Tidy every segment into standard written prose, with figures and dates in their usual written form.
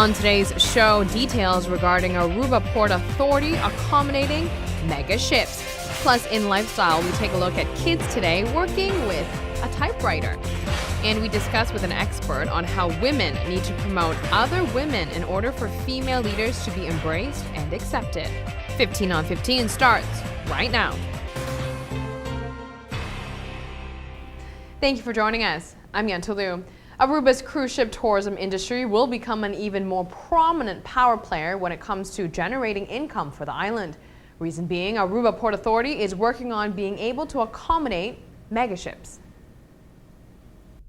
On today's show, details regarding Aruba Port Authority accommodating mega ships. Plus, in lifestyle, we take a look at kids today working with a typewriter. And we discuss with an expert on how women need to promote other women in order for female leaders to be embraced and accepted. 15 on 15 starts right now. Thank you for joining us. I'm Yentl Lieuw. Aruba's cruise ship tourism industry will become an even more prominent power player when it comes to generating income for the island. Reason being, Aruba Port Authority is working on being able to accommodate megaships.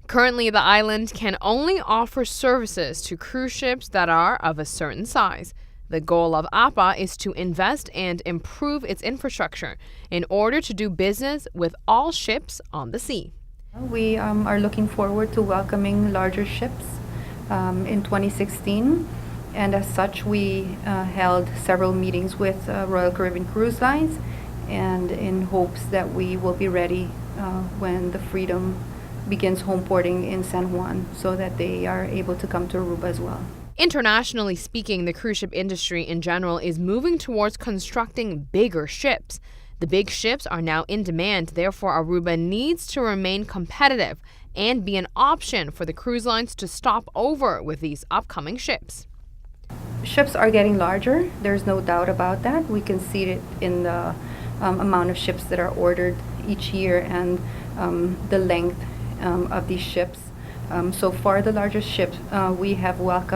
Currently, the island can only offer services to cruise ships that are of a certain size. The goal of APA is to invest and improve its infrastructure in order to do business with all ships on the sea. We are looking forward to welcoming larger ships in 2016, and as such we held several meetings with Royal Caribbean Cruise Lines, and in hopes that we will be ready when the Freedom begins home porting in San Juan, so that they are able to come to Aruba as well. Internationally speaking, the cruise ship industry in general is moving towards constructing bigger ships. The big ships are now in demand, therefore Aruba needs to remain competitive and be an option for the cruise lines to stop over with these upcoming ships. Ships are getting larger, there's no doubt about that. We can see it in the amount of ships that are ordered each year and the length of these ships. So far, the largest ships we have welcomed